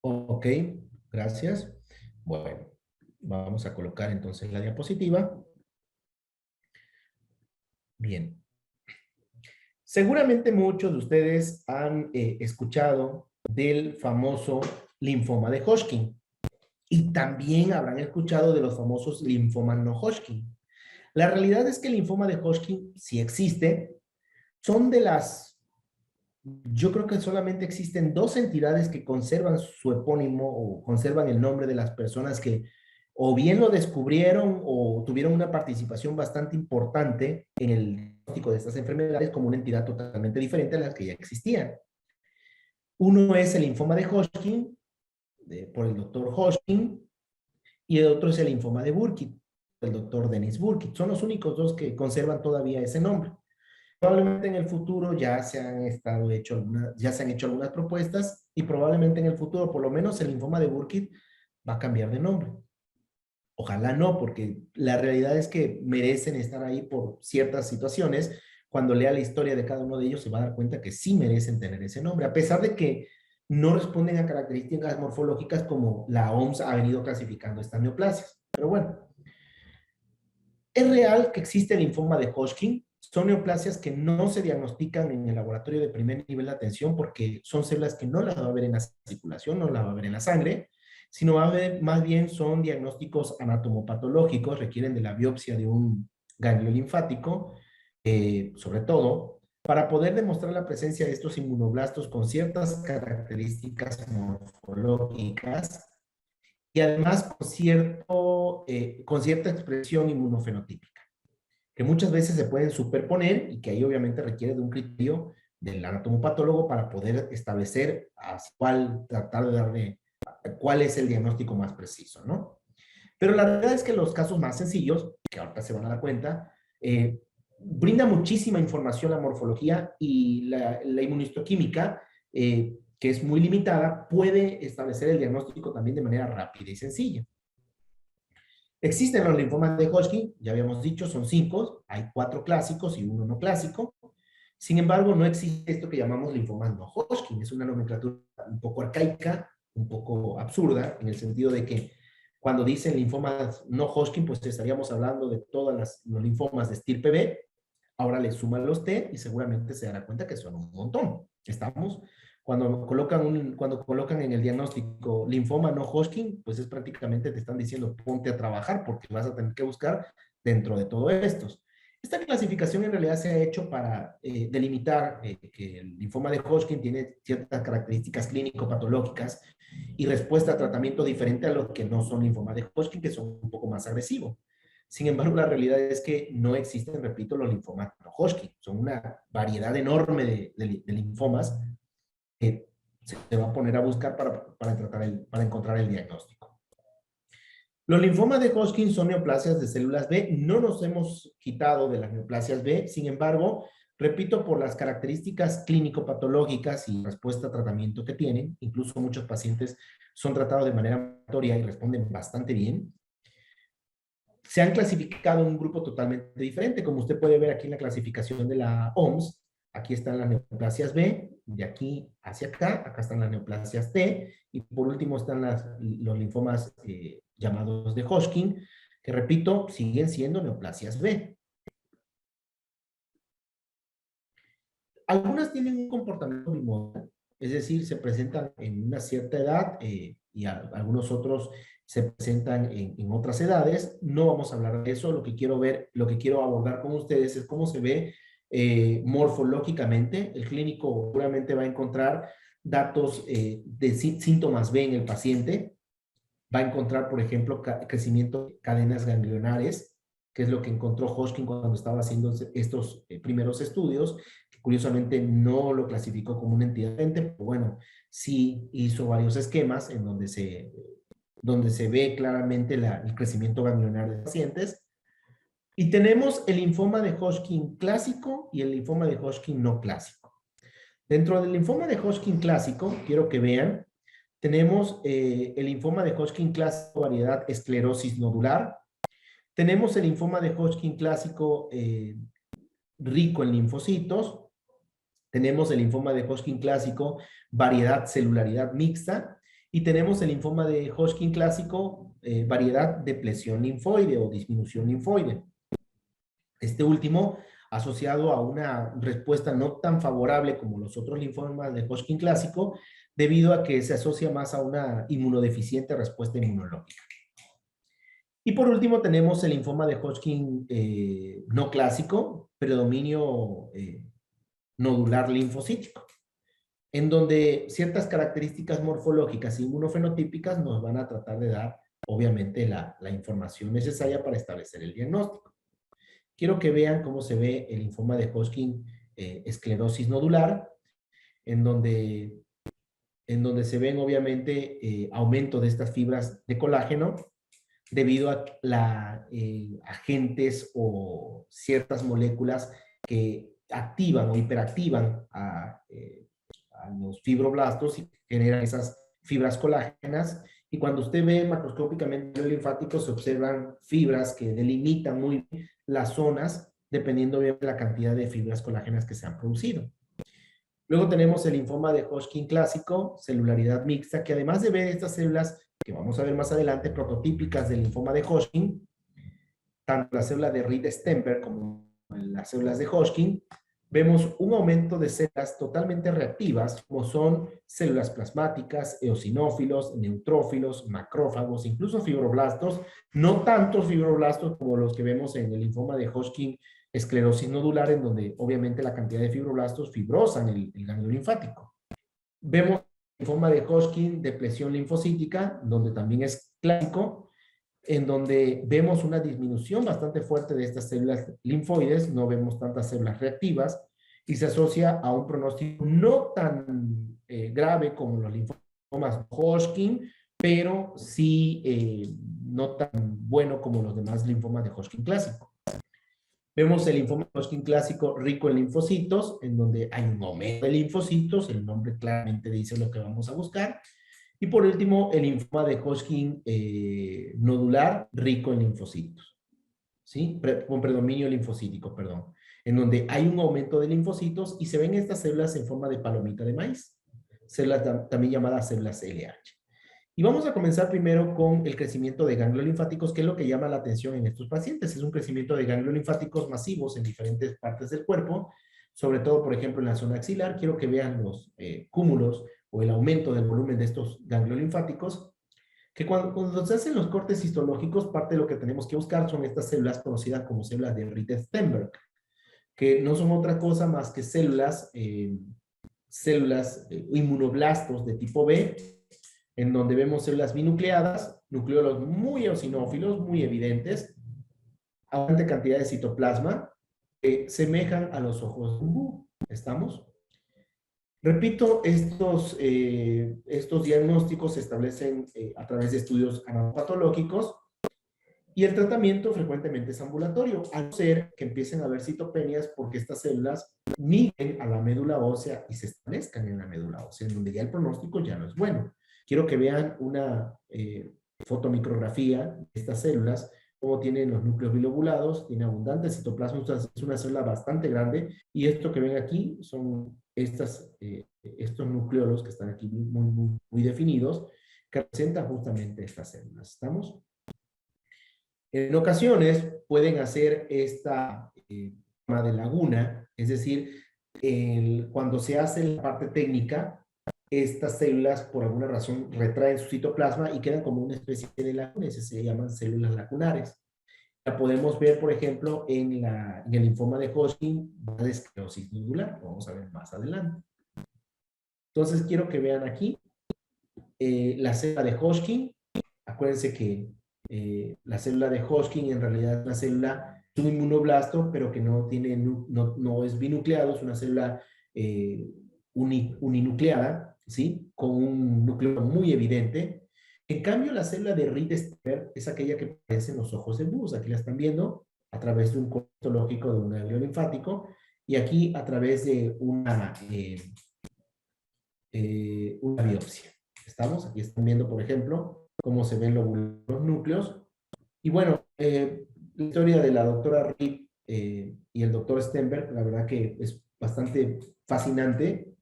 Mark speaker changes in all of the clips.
Speaker 1: Ok, gracias. Bueno, vamos a colocar entonces la diapositiva. Bien. Seguramente muchos de ustedes han escuchado del famoso linfoma de Hodgkin y también habrán escuchado de los famosos linfomas no Hodgkin. La realidad es que el linfoma de Hodgkin sí existe. Son de las, yo creo que solamente existen dos entidades que conservan su epónimo o conservan el nombre de las personas que o bien lo descubrieron o tuvieron una participación bastante importante en el diagnóstico de estas enfermedades como una entidad totalmente diferente a las que ya existían. Uno es el linfoma de Hodgkin, por el doctor Hodgkin, y el otro es el linfoma de Burkitt, el doctor Dennis Burkitt. Son los únicos dos que conservan todavía ese nombre. Probablemente en el futuro ya se han hecho algunas propuestas y probablemente en el futuro, por lo menos el linfoma de Burkitt va a cambiar de nombre. Ojalá no, porque la realidad es que merecen estar ahí por ciertas situaciones. Cuando lea la historia de cada uno de ellos se va a dar cuenta que sí merecen tener ese nombre, a pesar de que no responden a características morfológicas como la OMS ha venido clasificando estas neoplasias. Pero bueno, es real que existe el linfoma de Hodgkin. Son neoplasias que no se diagnostican en el laboratorio de primer nivel de atención porque son células que no las va a ver en la circulación, no las va a ver en la sangre, sino va a ver, más bien son diagnósticos anatomopatológicos, requieren de la biopsia de un ganglio linfático, sobre todo, para poder demostrar la presencia de estos inmunoblastos con ciertas características morfológicas y además con cierta expresión inmunofenotípica, que muchas veces se pueden superponer y que ahí obviamente requiere de un criterio del anatomopatólogo para poder establecer tratar de darle, cuál es el diagnóstico más preciso, ¿no? Pero la verdad es que los casos más sencillos, que ahorita se van a dar cuenta, brinda muchísima información la morfología y la inmunistoquímica, que es muy limitada, puede establecer el diagnóstico también de manera rápida y sencilla. Existen los linfomas de Hodgkin, ya habíamos dicho, son 5, hay 4 clásicos y uno no clásico. Sin embargo, no existe esto que llamamos linfomas no Hodgkin, es una nomenclatura un poco arcaica, un poco absurda, en el sentido de que cuando dicen linfomas no Hodgkin, pues estaríamos hablando de todos los linfomas de estirpe B, ahora le suman los T y seguramente se dará cuenta que son un montón. Estamos, cuando colocan en el diagnóstico linfoma no Hodgkin, pues es prácticamente te están diciendo ponte a trabajar porque vas a tener que buscar dentro de todo estos. Esta clasificación en realidad se ha hecho para delimitar que el linfoma de Hodgkin tiene ciertas características clínico-patológicas y respuesta a tratamiento diferente a los que no son linfoma de Hodgkin, que son un poco más agresivos. Sin embargo, la realidad es que no existen, repito, los linfomas no Hodgkin. Son una variedad enorme de linfomas que se va a poner a buscar para encontrar el diagnóstico. Los linfomas de Hodgkin son neoplasias de células B. No nos hemos quitado de las neoplasias B. Sin embargo, repito, por las características clínico-patológicas y respuesta a tratamiento que tienen, incluso muchos pacientes son tratados de manera ambulatoria y responden bastante bien, se han clasificado en un grupo totalmente diferente. Como usted puede ver aquí en la clasificación de la OMS, aquí están las neoplasias B, de aquí hacia acá están las neoplasias T, y por último están los linfomas llamados de Hodgkin, que repito, siguen siendo neoplasias B. Algunas tienen un comportamiento bimodal, es decir, se presentan en una cierta edad y algunos otros se presentan en otras edades. No vamos a hablar de eso. Lo que quiero abordar con ustedes es cómo se ve morfológicamente. El clínico seguramente va a encontrar datos de síntomas B en el paciente. Va a encontrar, por ejemplo, crecimiento de cadenas ganglionares, que es lo que encontró Hodgkin cuando estaba haciendo estos primeros estudios, que curiosamente no lo clasificó como una entidad diferente, pero bueno, sí hizo varios esquemas en donde se ve claramente el crecimiento ganglionar de pacientes. Y tenemos el linfoma de Hodgkin clásico y el linfoma de Hodgkin no clásico. Dentro del linfoma de Hodgkin clásico, quiero que vean, tenemos el linfoma de Hodgkin clásico, variedad esclerosis nodular. Tenemos el linfoma de Hodgkin clásico rico en linfocitos. Tenemos el linfoma de Hodgkin clásico, variedad celularidad mixta. Y tenemos el linfoma de Hodgkin clásico, variedad de depresión linfoide o disminución linfoide. Este último asociado a una respuesta no tan favorable como los otros linfomas de Hodgkin clásico, debido a que se asocia más a una inmunodeficiente respuesta inmunológica. Y por último tenemos el linfoma de Hodgkin no clásico, predominio nodular linfocítico, en donde ciertas características morfológicas e inmunofenotípicas nos van a tratar de dar, obviamente, la información necesaria para establecer el diagnóstico. Quiero que vean cómo se ve el linfoma de Hodgkin esclerosis nodular, en donde, se ven, obviamente, aumento de estas fibras de colágeno, debido a agentes o ciertas moléculas que activan o hiperactivan a los fibroblastos y generan esas fibras colágenas. Y cuando usted ve macroscópicamente el linfático, se observan fibras que delimitan muy bien las zonas, dependiendo de la cantidad de fibras colágenas que se han producido. Luego tenemos el linfoma de Hodgkin clásico, celularidad mixta, que además de ver estas células que vamos a ver más adelante, prototípicas del linfoma de Hodgkin, tanto la célula de Reed-Sternberg como las células de Hodgkin, vemos un aumento de células totalmente reactivas, como son células plasmáticas, eosinófilos, neutrófilos, macrófagos, incluso fibroblastos, no tantos fibroblastos como los que vemos en el linfoma de Hodgkin esclerosis nodular, en donde obviamente la cantidad de fibroblastos fibrosan el ganglio linfático. Vemos el linfoma de Hodgkin depresión linfocítica, donde también es clásico, en donde vemos una disminución bastante fuerte de estas células linfoides, no vemos tantas células reactivas, y se asocia a un pronóstico no tan grave como los linfomas Hodgkin, pero sí no tan bueno como los demás linfomas de Hodgkin clásico. Vemos el linfoma de Hodgkin clásico rico en linfocitos, en donde hay un aumento de linfocitos, el nombre claramente dice lo que vamos a buscar. Y por último, el linfoma de Hodgkin nodular rico en linfocitos, ¿sí? Con predominio linfocítico, perdón, en donde hay un aumento de linfocitos y se ven estas células en forma de palomita de maíz, células también llamadas células LH. Y vamos a comenzar primero con el crecimiento de ganglios linfáticos, que es lo que llama la atención en estos pacientes. Es un crecimiento de ganglios linfáticos masivos en diferentes partes del cuerpo, sobre todo, por ejemplo, en la zona axilar. Quiero que vean los cúmulos o el aumento del volumen de estos ganglios linfáticos, que cuando se hacen los cortes histológicos, parte de lo que tenemos que buscar son estas células conocidas como células de Reed-Sternberg, que no son otra cosa más que células inmunoblastos de tipo B, en donde vemos células binucleadas, nucleolos muy eosinófilos, muy evidentes, abundante cantidad de citoplasma, que semejan a los ojos de un búho. ¿Estamos? Repito, estos diagnósticos se establecen a través de estudios anatopatológicos, y el tratamiento frecuentemente es ambulatorio, a no ser que empiecen a haber citopenias porque estas células migren a la médula ósea y se establezcan en la médula ósea, en donde ya el pronóstico ya no es bueno. Quiero que vean una fotomicrografía de estas células, cómo tienen los núcleos bilobulados, tiene abundante citoplasma, es una célula bastante grande, y esto que ven aquí son estos nucleolos que están aquí muy definidos, que representan justamente estas células. ¿Estamos? En ocasiones pueden hacer esta forma de laguna, es decir, cuando se hace la parte técnica, estas células por alguna razón retraen su citoplasma y quedan como una especie de laguna, se llaman células lacunares. La podemos ver, por ejemplo, en el linfoma de Hodgkin, de esclerosis nodular, lo vamos a ver más adelante. Entonces quiero que vean aquí la célula de Hodgkin. Acuérdense que la célula de Hodgkin en realidad es una célula, es un inmunoblasto, pero que no es binucleado, es una célula uninucleada, ¿sí? Con un núcleo muy evidente. En cambio, la célula de Reed-Sternberg es aquella que aparece en los ojos de búhos. Aquí la están viendo a través de un corte histológico de un ganglio linfático, y aquí a través de una biopsia. ¿Estamos? Aquí están viendo, por ejemplo, cómo se ven los núcleos. Y bueno, la historia de la doctora Reed y el doctor Sternberg, la verdad que es bastante fascinante,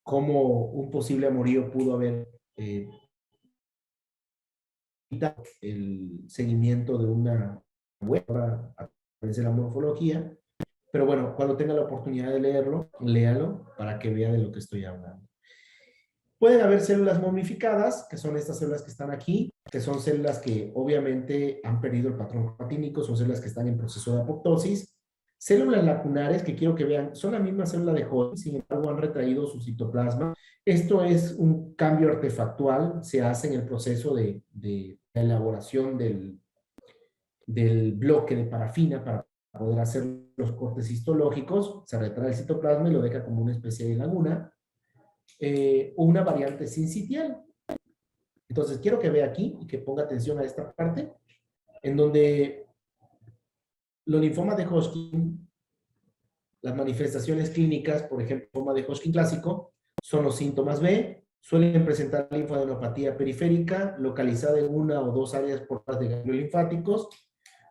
Speaker 1: cómo un posible amorío pudo haber el seguimiento de una web a través de la morfología. Pero bueno, cuando tenga la oportunidad de leerlo, léalo para que vea de lo que estoy hablando. Pueden haber células momificadas, que son estas células que están aquí, que son células que obviamente han perdido el patrón cromatínico, son células que están en proceso de apoptosis. Células lacunares, que quiero que vean, son la misma célula de Hodgkin, sin embargo han retraído su citoplasma. Esto es un cambio artefactual, se hace en el proceso de la elaboración del bloque de parafina para poder hacer los cortes histológicos, se retrae el citoplasma y lo deja como una especie de laguna, o una variante sincitial. Entonces quiero que vea aquí y que ponga atención a esta parte, en donde los linfomas de Hodgkin, las manifestaciones clínicas, por ejemplo, linfoma de Hodgkin clásico, son los síntomas B, suelen presentar linfadenopatía periférica, localizada en una o dos áreas portadas de ganglios linfáticos.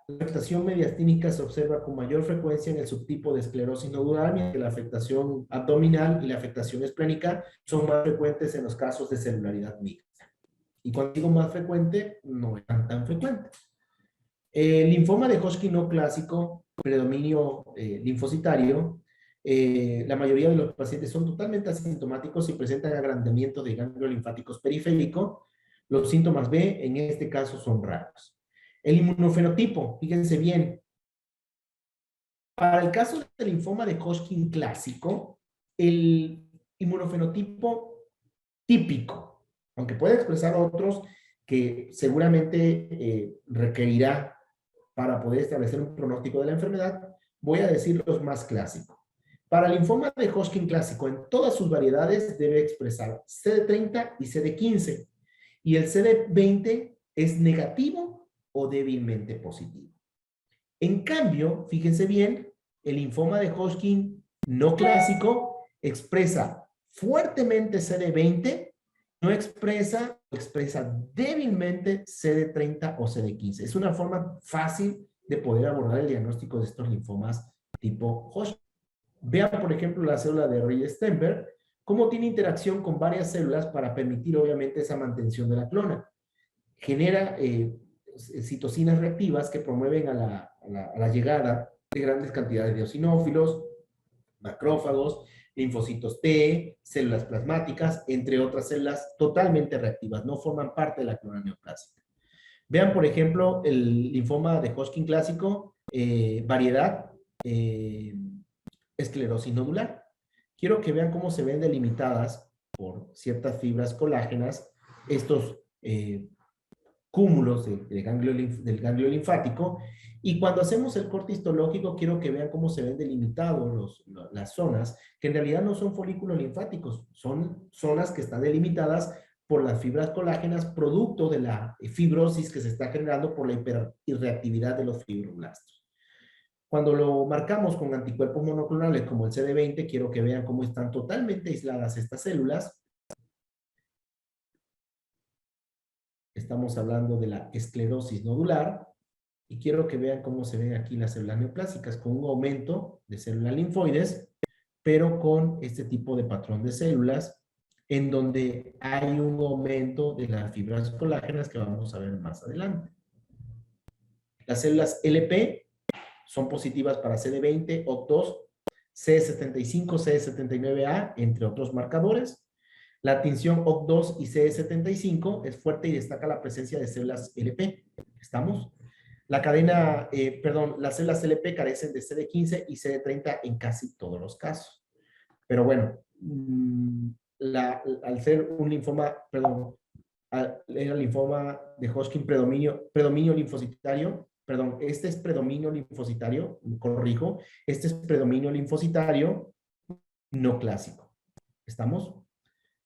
Speaker 1: La afectación mediastínica se observa con mayor frecuencia en el subtipo de esclerosis nodular, mientras que la afectación abdominal y la afectación esplénica son más frecuentes en los casos de celularidad mixta. Y cuando digo más frecuente, no es tan frecuente. El linfoma de Hodgkin no clásico, predominio linfocitario, la mayoría de los pacientes son totalmente asintomáticos y presentan agrandamiento de ganglio linfáticos periférico. Los síntomas B, en este caso, son raros. El inmunofenotipo, fíjense bien. Para el caso del linfoma de Hodgkin clásico, el inmunofenotipo típico, aunque puede expresar otros que seguramente requerirá para poder establecer un pronóstico de la enfermedad, voy a decir los más clásicos. Para el linfoma de Hodgkin clásico, en todas sus variedades, debe expresar CD30 y CD15. Y el CD20 es negativo o débilmente positivo. En cambio, fíjense bien, el linfoma de Hodgkin no clásico expresa fuertemente CD20, no expresa débilmente CD30 o CD15. Es una forma fácil de poder abordar el diagnóstico de estos linfomas tipo Hodgkin. Vean, por ejemplo, la célula de Rey-Stenberg, cómo tiene interacción con varias células para permitir, obviamente, esa mantención de la clona. Genera citocinas reactivas que promueven a la llegada de grandes cantidades de eosinófilos, macrófagos, linfocitos T, células plasmáticas, entre otras células totalmente reactivas, no forman parte de la clona neoplásica. Vean, por ejemplo, el linfoma de Hodgkin clásico, variedad, esclerosis nodular. Quiero que vean cómo se ven delimitadas por ciertas fibras colágenas estos cúmulos del ganglio linfático, y cuando hacemos el corte histológico quiero que vean cómo se ven delimitados las zonas, que en realidad no son folículos linfáticos, son zonas que están delimitadas por las fibras colágenas, producto de la fibrosis que se está generando por la hiperreactividad de los fibroblastos. Cuando lo marcamos con anticuerpos monoclonales como el CD20, quiero que vean cómo están totalmente aisladas estas células. Estamos hablando de la esclerosis nodular y quiero que vean cómo se ven aquí las células neoplásicas con un aumento de células linfoides, pero con este tipo de patrón de células en donde hay un aumento de las fibras colágenas que vamos a ver más adelante. Las células LP son positivas para CD20, OCT2, CD75, CD79A, entre otros marcadores. La tinción OCT2 y CD75 es fuerte y destaca la presencia de células LP. ¿Estamos? La cadena, las células LP carecen de CD15 y CD30 en casi todos los casos. Pero bueno, al ser un linfoma, el linfoma de Hodgkin predominio linfocitario, este es predominio linfocitario, corrijo, este es predominio linfocitario no clásico. ¿Estamos?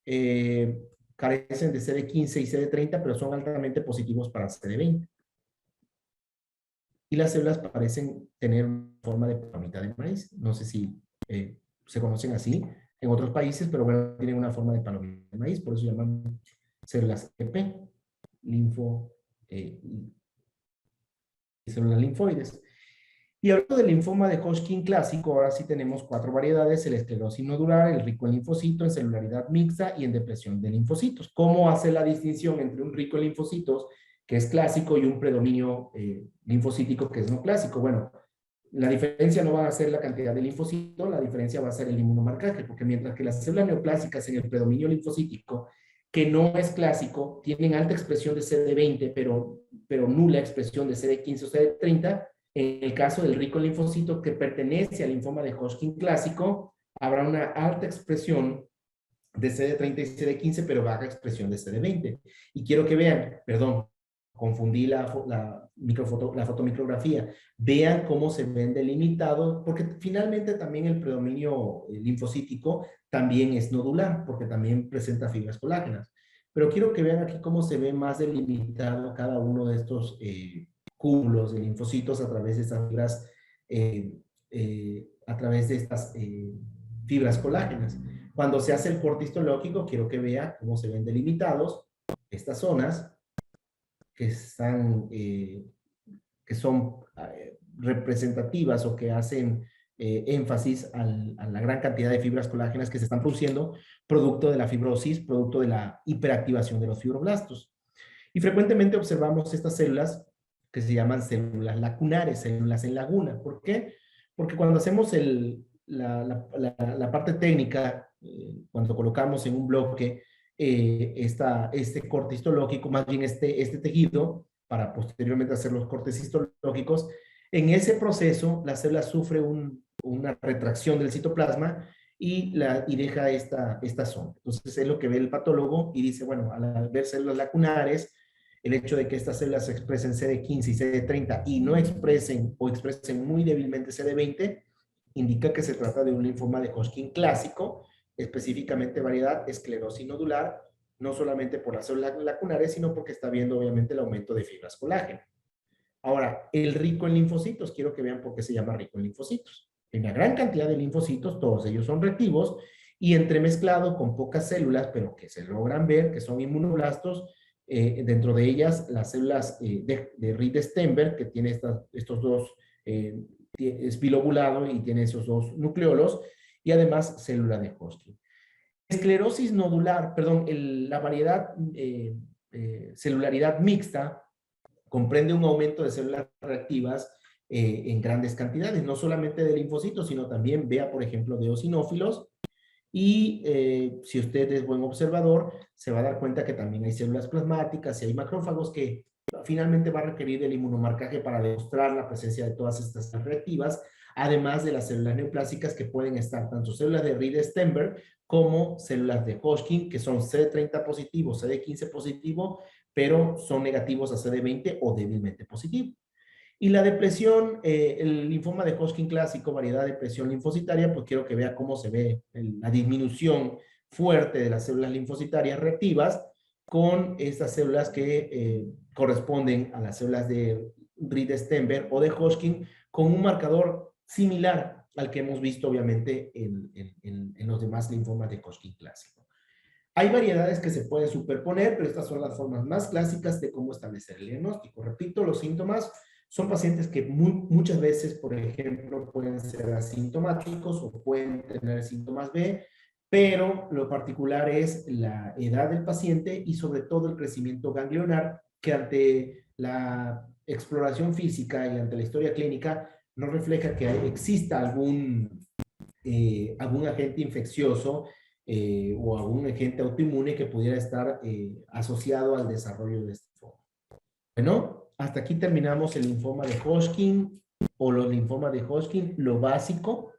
Speaker 1: Carecen de CD15 y CD30, pero son altamente positivos para CD20. Y las células parecen tener forma de palomita de maíz. No sé si se conocen así en otros países, pero bueno, tienen una forma de palomita de maíz, por eso se llaman células EP, células linfoides. Y hablando del linfoma de Hodgkin clásico, ahora sí tenemos 4 variedades: el esclerosis nodular, el rico en linfocitos, en celularidad mixta y en depresión de linfocitos. ¿Cómo hace la distinción entre un rico en linfocitos que es clásico, y un predominio linfocítico que es no clásico. Bueno, la diferencia no va a ser la cantidad de linfocitos, la diferencia va a ser el inmunomarcaje, porque mientras que las células neoplásicas en el predominio linfocítico, que no es clásico, tienen alta expresión de CD20, pero nula expresión de CD15 o CD30, en el caso del rico linfocito que pertenece al linfoma de Hodgkin clásico, habrá una alta expresión de CD30 y CD15, pero baja expresión de CD20. Y quiero que vean, perdón, confundí la fotomicrografía. Vean cómo se ven delimitados, porque finalmente también el predominio linfocítico también es nodular, porque también presenta fibras colágenas. Pero quiero que vean aquí cómo se ve más delimitado cada uno de estos cúmulos de linfocitos a través de estas fibras, fibras colágenas. Cuando se hace el corte histológico, quiero que vea cómo se ven delimitados estas zonas que son representativas o que hacen énfasis a la gran cantidad de fibras colágenas que se están produciendo, producto de la fibrosis, producto de la hiperactivación de los fibroblastos. Y frecuentemente observamos estas células que se llaman células lacunares, células en laguna. ¿Por qué? Porque cuando hacemos la parte técnica, cuando colocamos en un bloque este corte histológico, más bien este tejido, para posteriormente hacer los cortes histológicos, en ese proceso la célula sufre una retracción del citoplasma y deja esta zona. Entonces es lo que ve el patólogo y dice, bueno, al ver células lacunares, el hecho de que estas células expresen CD15 y CD30 y no expresen o expresen muy débilmente CD20, indica que se trata de un linfoma de Hodgkin clásico, específicamente variedad esclerosis nodular, no solamente por las células lacunares, sino porque está viendo obviamente el aumento de fibras colágeno. Ahora, el rico en linfocitos, quiero que vean por qué se llama rico en linfocitos. Hay una gran cantidad de linfocitos, todos ellos son reactivos, y entremezclado con pocas células, pero que se logran ver, que son inmunoblastos, dentro de ellas las células de Reed-Steinberg, que tiene estos dos, es bilobulado y tiene esos dos nucleolos, y además célula de Hodgkin. Esclerosis nodular, perdón, la variedad celularidad mixta comprende un aumento de células reactivas en grandes cantidades, no solamente de linfocitos, sino también, vea por ejemplo, de eosinófilos, y si usted es buen observador, se va a dar cuenta que también hay células plasmáticas y hay macrófagos que finalmente va a requerir el inmunomarcaje para demostrar la presencia de todas estas reactivas, además de las células neoplásicas que pueden estar tanto células de Reed-Steinberg como células de Hodgkin, que son CD30 positivo, CD15 positivo, pero son negativos a CD20 o débilmente positivo. Y la depresión, el linfoma de Hodgkin clásico, variedad de presión linfocitaria, pues quiero que vea cómo se ve la disminución fuerte de las células linfocitarias reactivas con estas células que corresponden a las células de Reed-Steinberg o de Hodgkin, con un marcador similar al que hemos visto obviamente en los demás linfomas de Hodgkin clásico. Hay variedades que se pueden superponer, pero estas son las formas más clásicas de cómo establecer el diagnóstico. Repito, los síntomas son pacientes que muchas veces, por ejemplo, pueden ser asintomáticos o pueden tener síntomas B, pero lo particular es la edad del paciente y sobre todo el crecimiento ganglionar, que ante la exploración física y ante la historia clínica no refleja que exista algún agente infeccioso o algún agente autoinmune que pudiera estar asociado al desarrollo de este linfoma. Bueno, hasta aquí terminamos el linfoma de Hodgkin o los linfomas de Hodgkin, lo básico.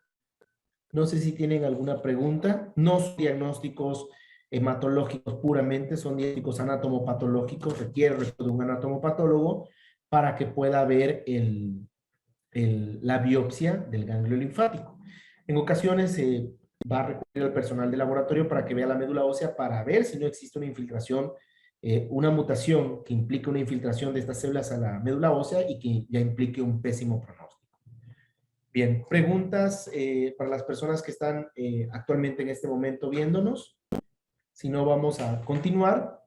Speaker 1: No sé si tienen alguna pregunta. No son diagnósticos hematológicos puramente, son diagnósticos anatomopatológicos, requiere de un anatomopatólogo para que pueda ver la biopsia del ganglio linfático. En ocasiones se va a recurrir al personal de laboratorio para que vea la médula ósea para ver si no existe una infiltración, una mutación que implique una infiltración de estas células a la médula ósea y que ya implique un pésimo pronóstico. Bien, preguntas para las personas que están actualmente en este momento viéndonos. Si no, vamos a continuar.